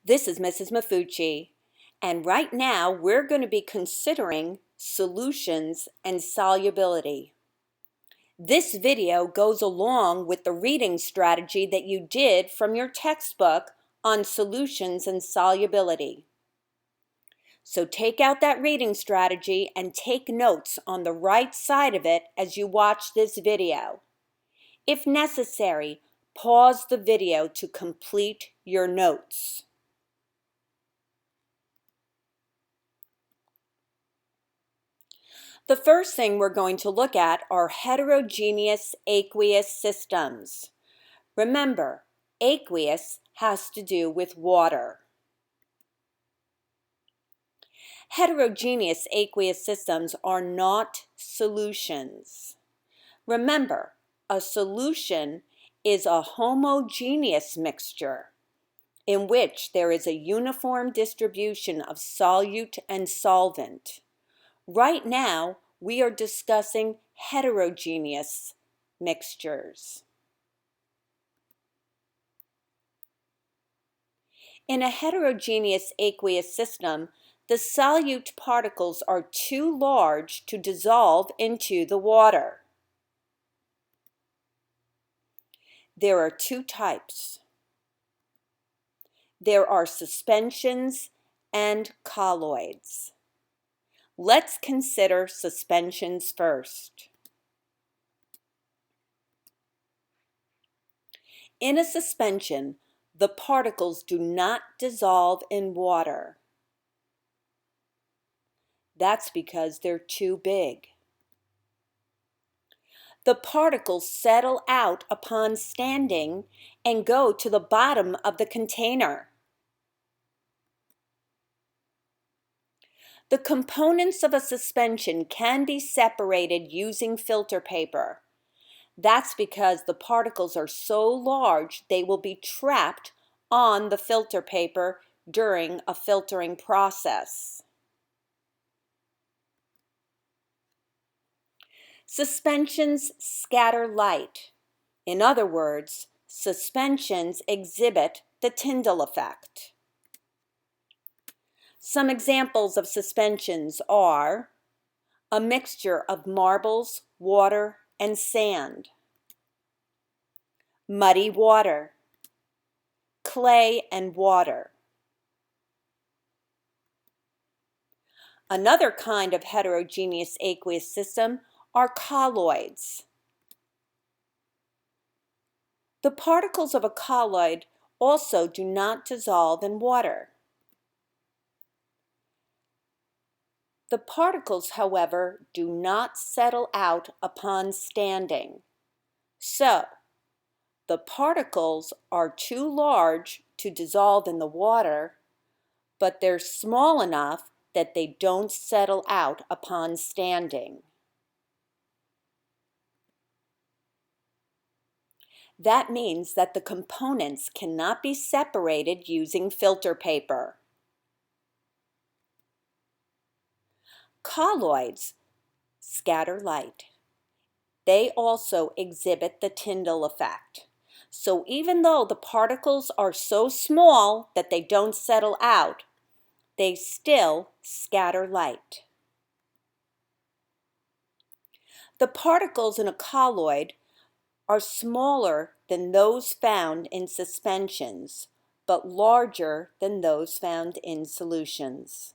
This is Mrs. Mafucci, and right now we're going to be considering solutions and solubility. This video goes along with the reading strategy that you did from your textbook on solutions and solubility. So take out that reading strategy and take notes on the right side of it as you watch this video. If necessary, pause the video to complete your notes. The first thing we're going to look at are heterogeneous aqueous systems. Remember, aqueous has to do with water. Heterogeneous aqueous systems are not solutions. Remember, a solution is a homogeneous mixture in which there is a uniform distribution of solute and solvent. Right now, we are discussing heterogeneous mixtures. In a heterogeneous aqueous system, the solute particles are too large to dissolve into the water. There are two types. There are suspensions and colloids. Let's consider suspensions first. In a suspension, the particles do not dissolve in water. That's because they're too big. The particles settle out upon standing and go to the bottom of the container. The components of a suspension can be separated using filter paper. That's because the particles are so large they will be trapped on the filter paper during a filtering process. Suspensions scatter light. In other words, suspensions exhibit the Tyndall effect. Some examples of suspensions are a mixture of marbles, water, and sand, muddy water, clay and water. Another kind of heterogeneous aqueous system are colloids. The particles of a colloid also do not dissolve in water. The particles, however, do not settle out upon standing. So, the particles are too large to dissolve in the water, but they're small enough that they don't settle out upon standing. That means that the components cannot be separated using filter paper. Colloids scatter light. They also exhibit the Tyndall effect. So even though the particles are so small that they don't settle out, they still scatter light. The particles in a colloid are smaller than those found in suspensions, but larger than those found in solutions.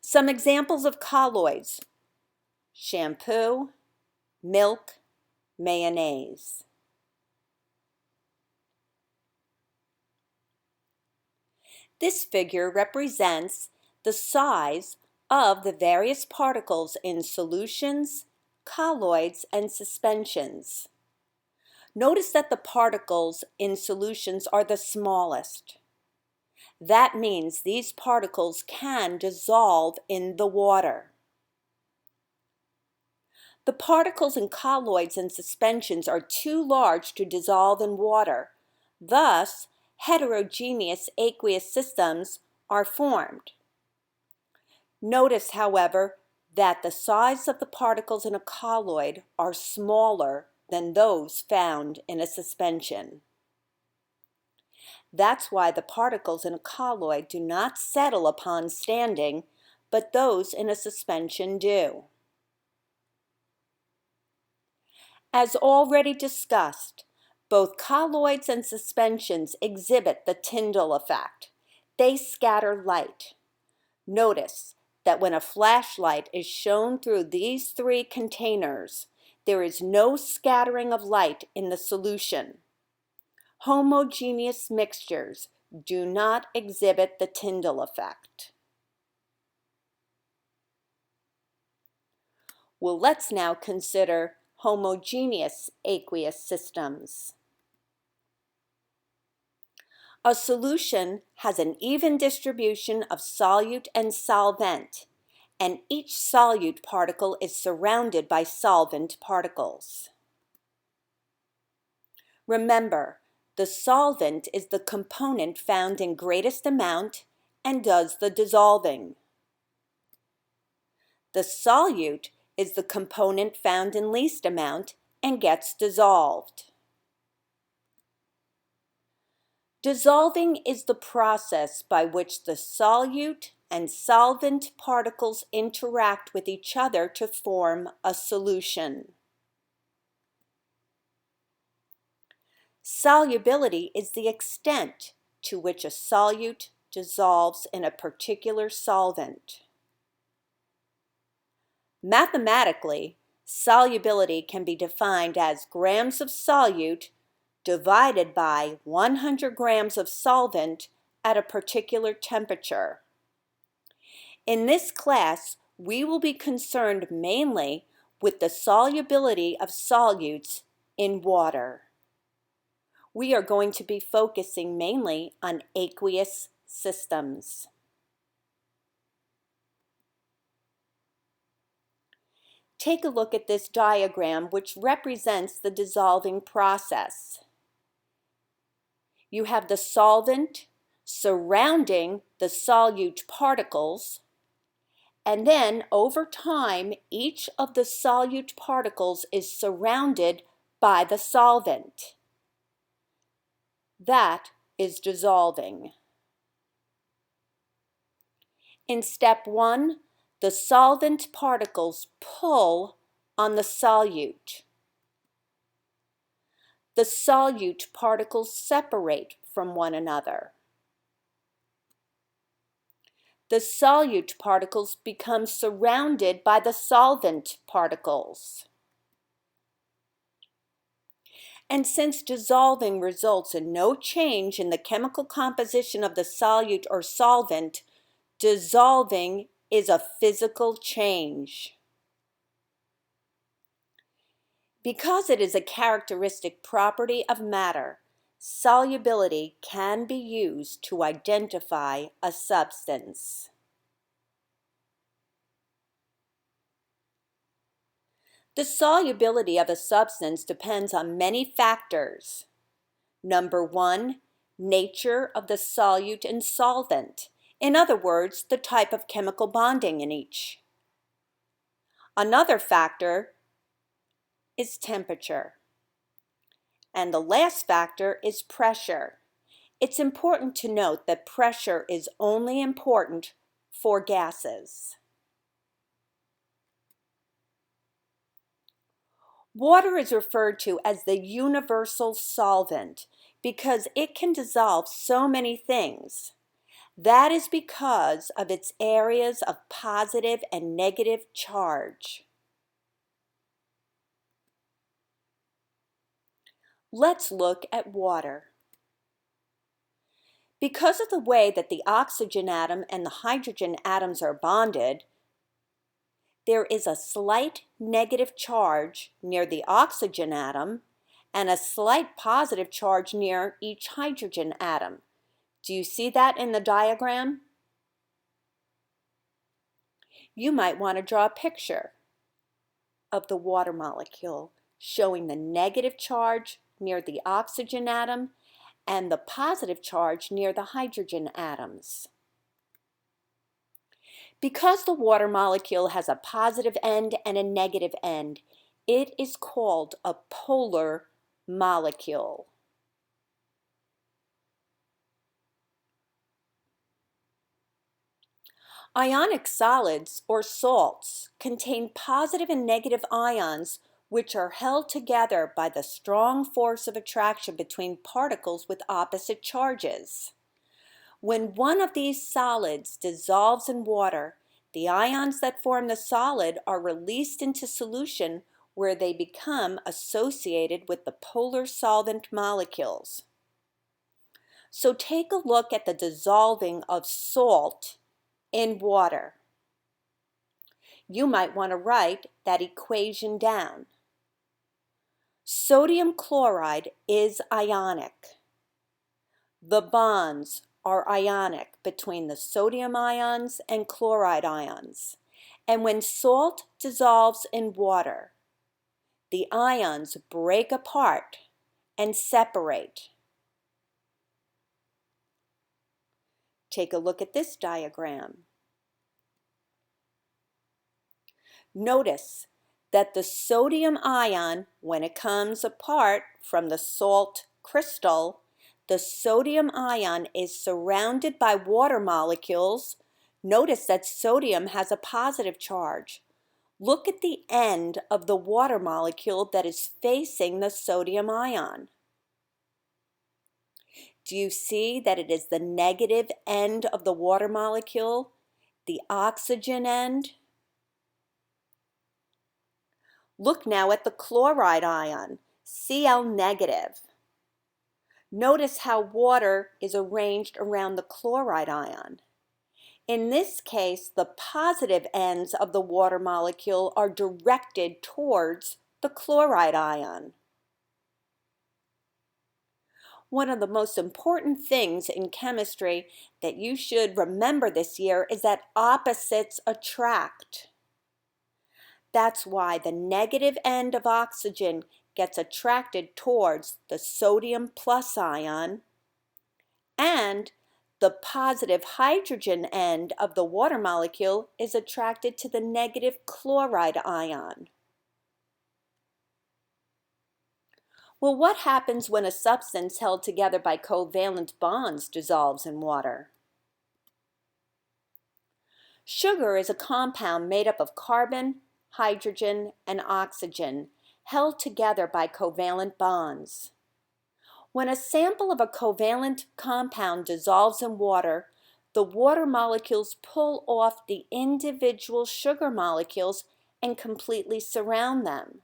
Some examples of colloids: shampoo, milk, mayonnaise. This figure represents the size of the various particles in solutions, colloids, and suspensions. Notice that the particles in solutions are the smallest. That means these particles can dissolve in the water. The particles in colloids and suspensions are too large to dissolve in water. Thus, heterogeneous aqueous systems are formed. Notice, however, that the size of the particles in a colloid are smaller than those found in a suspension. That's why the particles in a colloid do not settle upon standing, but those in a suspension do. As already discussed, both colloids and suspensions exhibit the Tyndall effect. They scatter light. Notice that when a flashlight is shown through these three containers, there is no scattering of light in the solution. Homogeneous mixtures do not exhibit the Tyndall effect. Well, let's now consider homogeneous aqueous systems. A solution has an even distribution of solute and solvent, and each solute particle is surrounded by solvent particles. Remember, the solvent is the component found in greatest amount and does the dissolving. The solute is the component found in least amount and gets dissolved. Dissolving is the process by which the solute and solvent particles interact with each other to form a solution. Solubility is the extent to which a solute dissolves in a particular solvent. Mathematically, solubility can be defined as grams of solute divided by 100 grams of solvent at a particular temperature. In this class, we will be concerned mainly with the solubility of solutes in water. We are going to be focusing mainly on aqueous systems. Take a look at this diagram, which represents the dissolving process. You have the solvent surrounding the solute particles, and then over time, each of the solute particles is surrounded by the solvent. That is dissolving. In step 1, the solvent particles pull on the solute. The solute particles separate from one another. The solute particles become surrounded by the solvent particles. And since dissolving results in no change in the chemical composition of the solute or solvent, dissolving is a physical change. Because it is a characteristic property of matter, solubility can be used to identify a substance. The solubility of a substance depends on many factors. Number 1, nature of the solute and solvent. In other words, the type of chemical bonding in each. Another factor is temperature. And the last factor is pressure. It's important to note that pressure is only important for gases. Water is referred to as the universal solvent because it can dissolve so many things. That is because of its areas of positive and negative charge. Let's look at water. Because of the way that the oxygen atom and the hydrogen atoms are bonded, there is a slight negative charge near the oxygen atom and a slight positive charge near each hydrogen atom. Do you see that in the diagram? You might want to draw a picture of the water molecule showing the negative charge near the oxygen atom and the positive charge near the hydrogen atoms. Because the water molecule has a positive end and a negative end, it is called a polar molecule. Ionic solids, or salts, contain positive and negative ions which are held together by the strong force of attraction between particles with opposite charges. When one of these solids dissolves in water, the ions that form the solid are released into solution where they become associated with the polar solvent molecules. So take a look at the dissolving of salt in water. You might want to write that equation down. Sodium chloride is ionic. The bonds are ionic between the sodium ions and chloride ions. And when salt dissolves in water, the ions break apart and separate. Take a look at this diagram. Notice that the sodium ion, when it comes apart from the salt crystal, the sodium ion is surrounded by water molecules. Notice that sodium has a positive charge. Look at the end of the water molecule that is facing the sodium ion. Do you see that it is the negative end of the water molecule, the oxygen end? Look now at the chloride ion, Cl negative. Notice how water is arranged around the chloride ion. In this case, the positive ends of the water molecule are directed towards the chloride ion. One of the most important things in chemistry that you should remember this year is that opposites attract. That's why the negative end of oxygen gets attracted towards the sodium plus ion, and the positive hydrogen end of the water molecule is attracted to the negative chloride ion. Well, what happens when a substance held together by covalent bonds dissolves in water? Sugar is a compound made up of carbon, hydrogen, and oxygen held together by covalent bonds. When a sample of a covalent compound dissolves in water, the water molecules pull off the individual sugar molecules and completely surround them.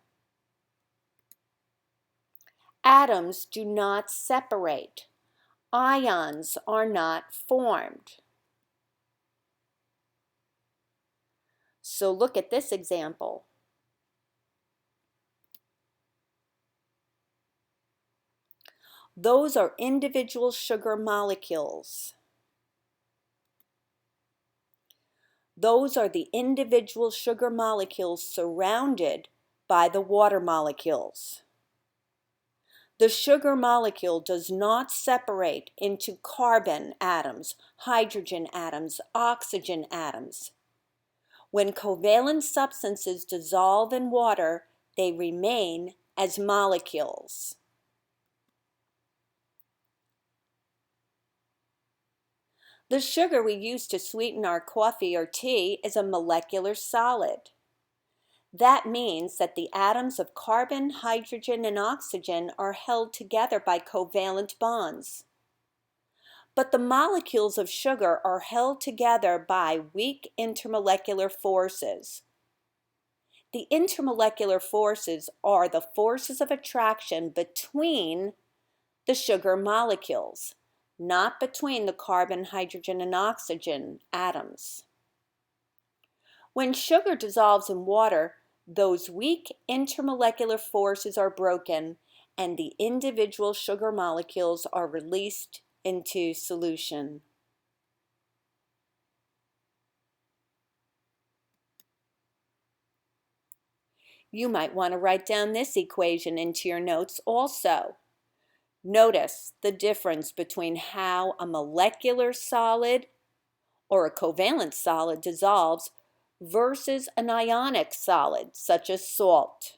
Atoms do not separate. Ions are not formed. So look at this example. Those are individual sugar molecules. Those are the individual sugar molecules surrounded by the water molecules. The sugar molecule does not separate into carbon atoms, hydrogen atoms, oxygen atoms. When covalent substances dissolve in water, they remain as molecules. The sugar we use to sweeten our coffee or tea is a molecular solid. That means that the atoms of carbon, hydrogen, and oxygen are held together by covalent bonds. But the molecules of sugar are held together by weak intermolecular forces. The intermolecular forces are the forces of attraction between the sugar molecules, not between the carbon, hydrogen, and oxygen atoms. When sugar dissolves in water, those weak intermolecular forces are broken and the individual sugar molecules are released into solution. You might want to write down this equation into your notes also. Notice the difference between how a molecular solid or a covalent solid dissolves versus an ionic solid, such as salt.